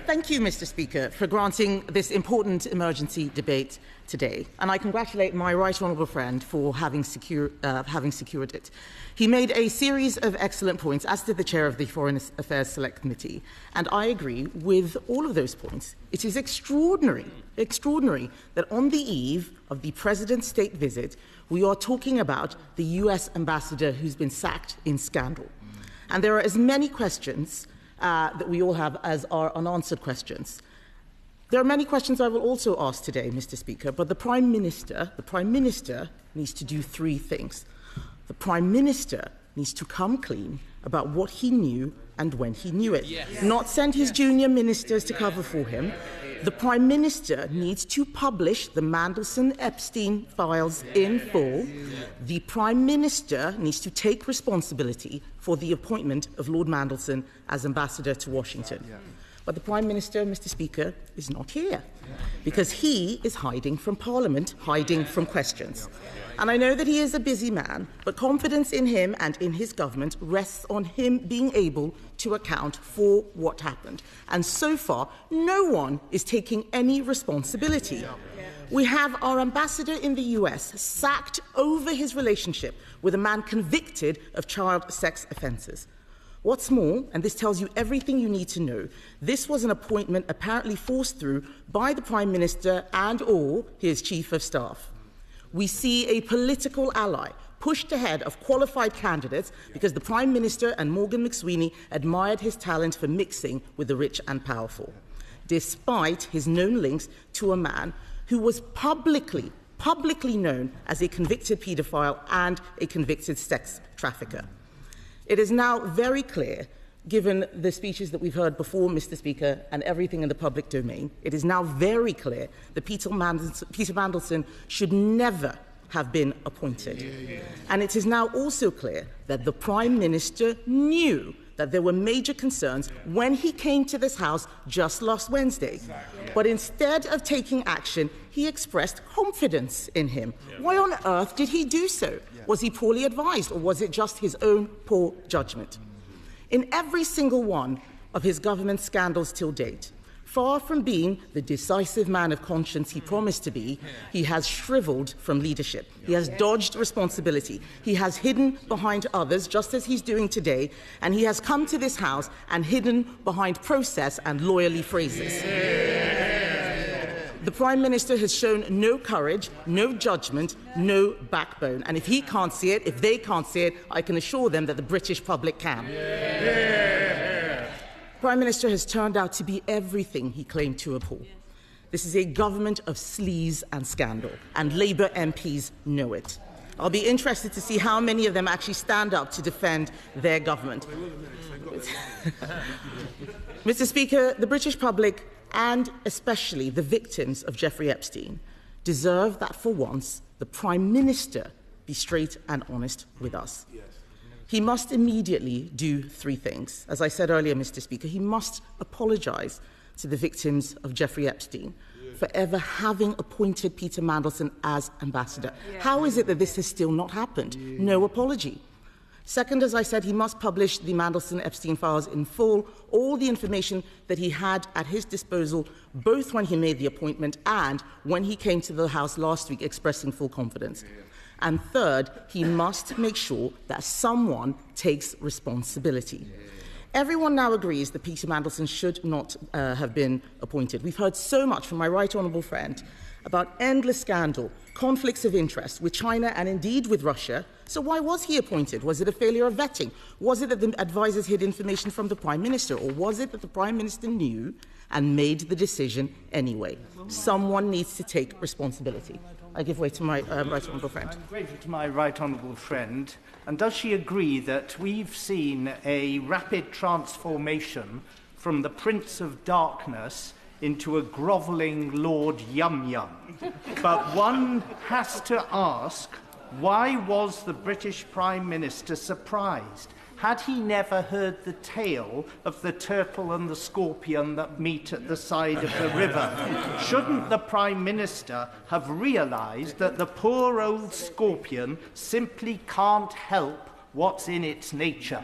Thank you, Mr. Speaker, for granting this important emergency debate today, and I congratulate my right honourable friend for having secured it. He made a series of excellent points, as did the chair of the Foreign Affairs Select Committee, and I agree with all of those points. It is extraordinary that on the eve of the President's state visit, we are talking about the US ambassador who's been sacked in scandal. And there are as many questions that we all have as are unanswered questions. There are many questions I will also ask today, Mr. Speaker, but the Prime Minister needs to do three things. The Prime Minister needs to come clean about what he knew and when he knew it, not send his junior ministers to cover for him. The Prime Minister needs to publish the Mandelson Epstein files in full. The Prime Minister needs to take responsibility for the appointment of Lord Mandelson as ambassador to Washington. But the Prime Minister, Mr. Speaker, is not here because he is hiding from Parliament, hiding from questions. And I know that he is a busy man, but confidence in him and in his government rests on him being able to account for what happened. And so far, no one is taking any responsibility. We have our ambassador in the US sacked over his relationship with a man convicted of child sex offences. What's more, and this tells you everything you need to know, this was an appointment apparently forced through by the Prime Minister and/or his Chief of Staff. We see a political ally pushed ahead of qualified candidates because the Prime Minister and Morgan McSweeney admired his talent for mixing with the rich and powerful, despite his known links to a man who was publicly known as a convicted paedophile and a convicted sex trafficker. It is now very clear, given the speeches that we've heard before, Mr. Speaker, and everything in the public domain, it is now very clear that Peter Mandelson should never have been appointed. And it is now also clear that the Prime Minister knew that there were major concerns when he came to this House just last Wednesday. But instead of taking action, he expressed confidence in him. Why on earth did he do so? Was he poorly advised, or was it just his own poor judgment? In every single one of his government scandals till date, far from being the decisive man of conscience he promised to be, he has shriveled from leadership. He has dodged responsibility. He has hidden behind others, just as he's doing today, and he has come to this House and hidden behind process and lawyerly phrases. The Prime Minister has shown no courage, no judgment, no backbone. And if he can't see it, if they can't see it, I can assure them that the British public can. Prime Minister has turned out to be everything he claimed to uphold. This is a government of sleaze and scandal, and Labour MPs know it. I'll be interested to see how many of them actually stand up to defend their government. Mr. Speaker, the British public, and especially the victims of Jeffrey Epstein, deserve that for once the Prime Minister be straight and honest with us. He must immediately do three things. As I said earlier, Mr. Speaker, he must apologise to the victims of Jeffrey Epstein for ever having appointed Peter Mandelson as ambassador. How is it that this has still not happened? No apology. Second, as I said, he must publish the Mandelson Epstein files in full, all the information that he had at his disposal, both when he made the appointment and when he came to the House last week expressing full confidence. And third, he must make sure that someone takes responsibility. Everyone now agrees that Peter Mandelson should not have been appointed. We've heard so much from my right honourable friend about endless scandal, conflicts of interest with China and indeed with Russia. So why was he appointed? Was it a failure of vetting? Was it that the advisers hid information from the Prime Minister? Or was it that the Prime Minister knew and made the decision anyway? Someone needs to take responsibility. I give way to my right honourable friend. I'm grateful to my right honourable friend. And does she agree that we've seen a rapid transformation from the Prince of Darkness into a grovelling Lord Yum-Yum? But one has to ask, why was the British Prime Minister surprised? Had he never heard the tale of the turtle and the scorpion that meet at the side of the river? Shouldn't the Prime Minister have realised that the poor old scorpion simply can't help What's in its nature?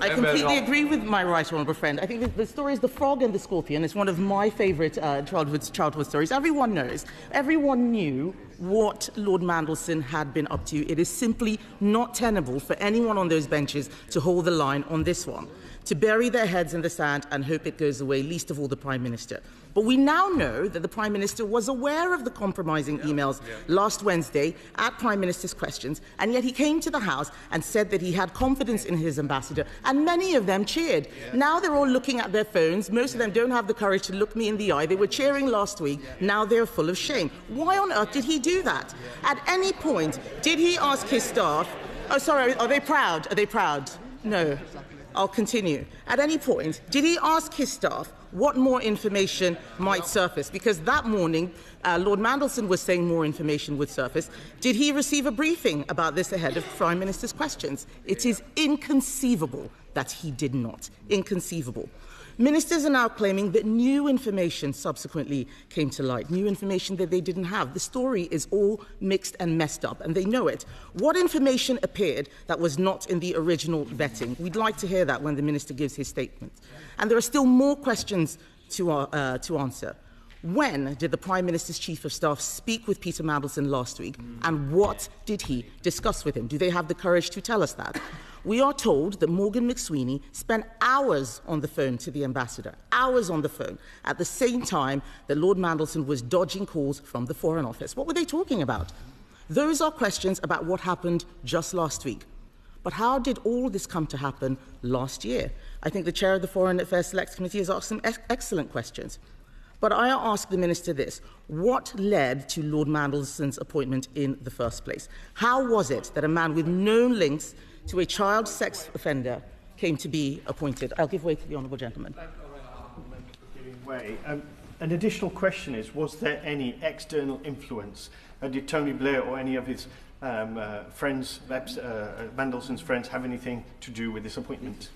I completely agree with my right honourable friend. I think the story is The Frog and the Scorpion. It's one of my favourite childhood stories. Everyone knows. Everyone knew what Lord Mandelson had been up to. It is simply not tenable for anyone on those benches to hold the line on this one, to bury their heads in the sand and hope it goes away, least of all the Prime Minister. But we now know that the Prime Minister was aware of the compromising emails last Wednesday at Prime Minister's questions, and yet he came to the House and said that he had confidence in his ambassador, and many of them cheered. Now they're all looking at their phones. Most of them don't have the courage to look me in the eye. They were cheering last week. Now they're full of shame. Why on earth did he do that? At any point, did he ask his staff, oh, sorry, are they proud? Are they proud? No. I'll continue. At any point, did he ask his staff what more information might surface? Because that morning, Lord Mandelson was saying more information would surface. Did he receive a briefing about this ahead of Prime Minister's questions? It is inconceivable that he did not. Inconceivable. Ministers are now claiming that new information subsequently came to light, new information that they didn't have. The story is all mixed and messed up, and they know it. What information appeared that was not in the original vetting? We'd like to hear that when the Minister gives his statement. And there are still more questions to answer. When did the Prime Minister's Chief of Staff speak with Peter Mandelson last week, and what did he discuss with him? Do they have the courage to tell us that? We are told that Morgan McSweeney spent hours on the phone to the ambassador, hours on the phone, at the same time that Lord Mandelson was dodging calls from the Foreign Office. What were they talking about? Those are questions about what happened just last week. But how did all this come to happen last year? I think the chair of the Foreign Affairs Select Committee has asked some excellent questions. But I ask the Minister this: what led to Lord Mandelson's appointment in the first place? How was it that a man with known links to a child sex offender came to be appointed? I'll give way to the honourable gentleman. An additional question is, was there any external influence? Did Tony Blair or any of his friends, Mandelson's friends, have anything to do with this appointment?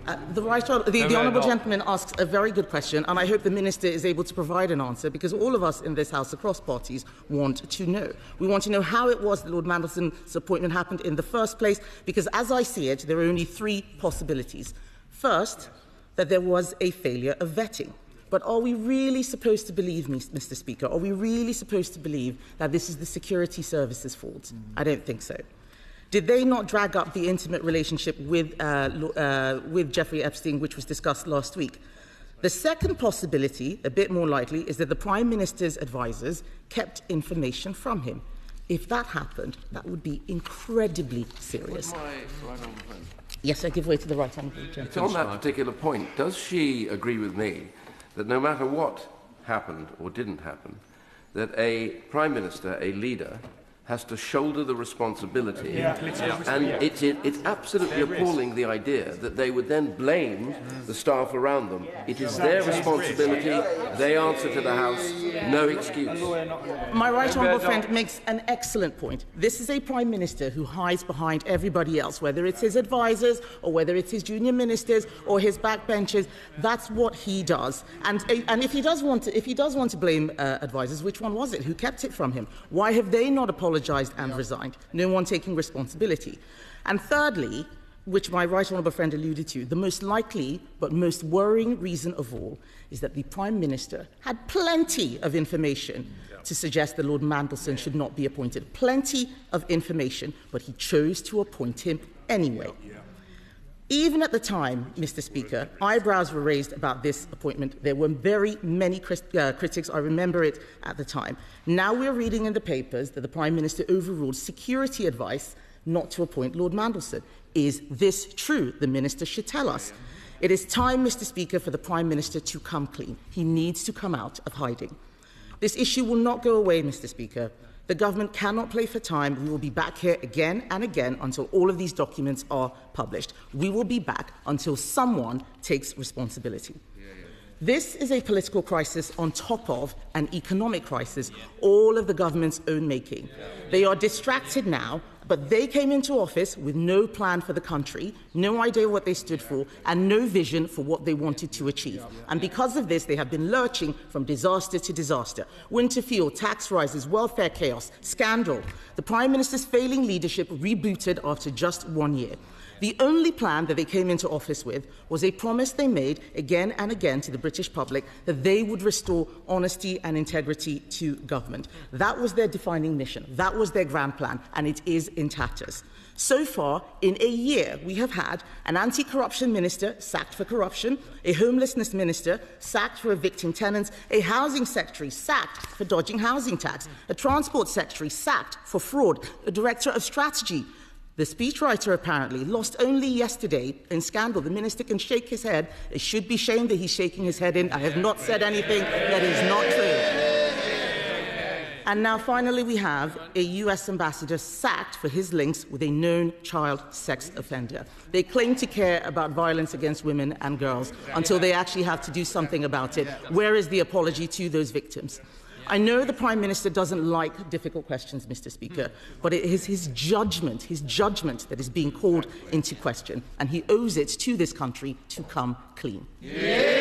The honourable gentleman asks a very good question, and I hope the Minister is able to provide an answer, because all of us in this House across parties want to know. We want to know how it was that Lord Mandelson's appointment happened in the first place, because as I see it, there are only three possibilities. First, that there was a failure of vetting. But are we really supposed to believe, Mr. Speaker, are we really supposed to believe that this is the security services' fault? I don't think so. Did they not drag up the intimate relationship with Jeffrey Epstein, which was discussed last week? The second possibility, a bit more likely, is that the Prime Minister's advisers kept information from him. If that happened, that would be incredibly serious. Yes, I give way to the right honourable gentleman. It's on that particular point. Does she agree with me that no matter what happened or didn't happen, that a Prime Minister, a leader, has to shoulder the responsibility, and it's absolutely appalling, the idea that they would then blame the staff around them. It is their responsibility. They answer to the House. No excuse. My right honourable friend makes an excellent point. This is a Prime Minister who hides behind everybody else, whether it's his advisers or whether it's his junior ministers or his backbenchers. That's what he does. And if he does want to blame advisers, which one was it? Who kept it from him? Why have they not apologised and resigned? No one taking responsibility. And thirdly, which my right honourable friend alluded to, the most likely but most worrying reason of all is that the Prime Minister had plenty of information to suggest that Lord Mandelson should not be appointed. Plenty of information, but he chose to appoint him anyway. Even at the time, Mr. Speaker, eyebrows were raised about this appointment. There were very many critics. I remember it at the time. Now we're reading in the papers that the Prime Minister overruled security advice not to appoint Lord Mandelson. Is this true? The Minister should tell us. It is time, Mr. Speaker, for the Prime Minister to come clean. He needs to come out of hiding. This issue will not go away, Mr. Speaker. The government cannot play for time. We will be back here again and again until all of these documents are published. We will be back until someone takes responsibility. This is a political crisis on top of an economic crisis, all of the government's own making. They are distracted now But they came into office with no plan for the country, no idea what they stood for, and no vision for what they wanted to achieve. And because of this, they have been lurching from disaster to disaster. Winter fuel, tax rises, welfare chaos, scandal. The Prime Minister's failing leadership rebooted after just 1 year. The only plan that they came into office with was a promise they made again and again to the British public that they would restore honesty and integrity to government. That was their defining mission. That was their grand plan, and it is in tatters. So far, in a year, we have had an anti-corruption minister sacked for corruption, a homelessness minister sacked for evicting tenants, a housing secretary sacked for dodging housing tax, a transport secretary sacked for fraud, a director of strategy. The speechwriter apparently lost only yesterday in scandal. The minister can shake his head. It should be shame that he's shaking his head in. I have not said anything that is not true. And now finally we have a US ambassador sacked for his links with a known child sex offender. They claim to care about violence against women and girls until they actually have to do something about it. Where is the apology to those victims? I know the Prime Minister doesn't like difficult questions, Mr. Speaker, but it is his judgment that is being called into question, and he owes it to this country to come clean. Yeah.